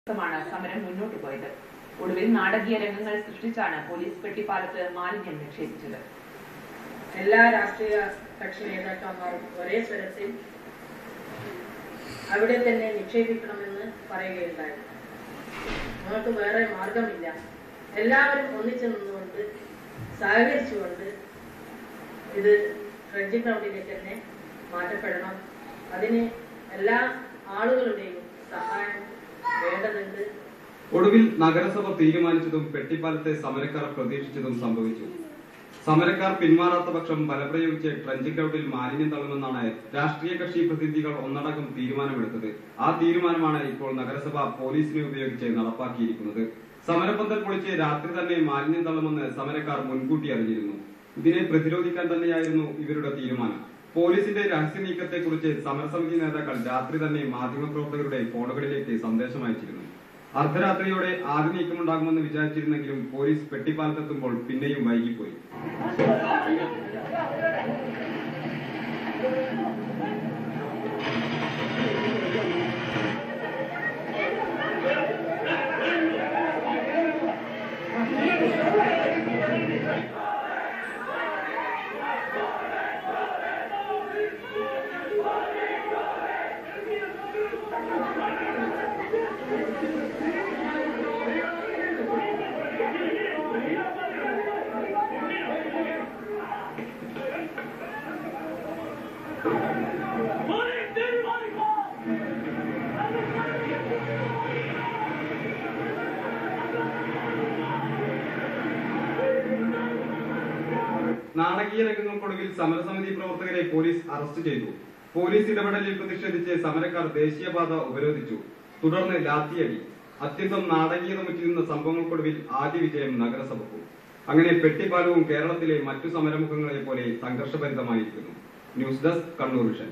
സമരം മുന്നോട്ട് പോയത്. ഒടുവിൽ നാടകീയ രംഗങ്ങൾ സൃഷ്ടിച്ചാണ് പോലീസ് പെട്ടിപ്പാലത്ത് മാലിന്യം നിക്ഷേപിച്ചത്. എല്ലാ രാഷ്ട്രീയ കക്ഷി നേതാക്കന്മാരും ഒരേ സ്വരത്തിൽ അവിടെ തന്നെ നിക്ഷേപിക്കണമെന്ന് പറയുകയുണ്ടായി. നമുക്ക് വേറെ മാർഗമില്ല, എല്ലാവരും ഒന്നിച്ചു നിന്നുകൊണ്ട് സഹകരിച്ചുകൊണ്ട് ഇത് ട്രെഞ്ചിങ് ഗ്രൗണ്ടിലേക്ക് തന്നെ മാറ്റപ്പെടണം. അതിന് എല്ലാ ആളുകളുടെയും സഹായം വേണ്ടതുണ്ട്. ഒടുവിൽ നഗരസഭ തീരുമാനിച്ചതും പെട്ടിപ്പാലത്തെ സമരക്കാർ പ്രതീക്ഷിച്ചതും സംഭവിച്ചു. സമരക്കാർ പിന്മാറാത്ത പക്ഷം ബലപ്രയോഗിച്ച് ട്രെഞ്ചിങ് ഗ്രൗണ്ടിൽ മാലിന്യം തള്ളുമെന്നാണ് രാഷ്ട്രീയ കക്ഷി പ്രതിനിധികൾ ഒന്നടങ്കം തീരുമാനമെടുത്തത്. ആ തീരുമാനമാണ് ഇപ്പോൾ നഗരസഭ പോലീസിനെ ഉപയോഗിച്ച് നടപ്പാക്കിയിരിക്കുന്നത്. സമരപന്തൽ പൊളിച്ച് രാത്രി തന്നെ മാലിന്യം തള്ളുമെന്ന് സമരക്കാർ മുൻകൂട്ടി അറിഞ്ഞിരുന്നു. ഇതിനെ പ്രതിരോധിക്കാൻ തന്നെയായിരുന്നു ഇവരുടെ തീരുമാനം. പോലീസിന്റെ രഹസ്യ നീക്കത്തെക്കുറിച്ച് സമരസമിതി നേതാക്കൾ രാത്രി തന്നെ മാധ്യമപ്രവർത്തകരുടെ ഫോണുകളിലേക്ക് സന്ദേശം അയച്ചിരുന്നു. അർദ്ധരാത്രിയോടെ ആദ്യ നീക്കമുണ്ടാകുമെന്ന് വിചാരിച്ചിരുന്നെങ്കിലും പോലീസ് പെട്ടിപ്പാലത്തെത്തുമ്പോൾ പിന്നെയും വൈകിപ്പോയി. നാടകീയ രംഗങ്ങൾക്കൊടുവിൽ സമരസമിതി പ്രവർത്തകരെ പോലീസ് അറസ്റ്റ് ചെയ്തു. പോലീസ് ഇടപെടലിൽ പ്രതിഷേധിച്ച് സമരക്കാർ ദേശീയപാത ഉപരോധിച്ചു. തുടർന്ന് ലാത്തിയടി. അത്യന്തം നാടകീയത മുറ്റിരുന്ന സംഭവങ്ങൾക്കൊടുവിൽ ആദ്യ വിജയം നഗരസഭക്കും. അങ്ങനെ പെട്ടിപ്പാലവും കേരളത്തിലെ മറ്റു സമരമുഖങ്ങളെ പോലെ സംഘർഷഭരിതമായിരിക്കുന്നു. News desk, Kannur vision.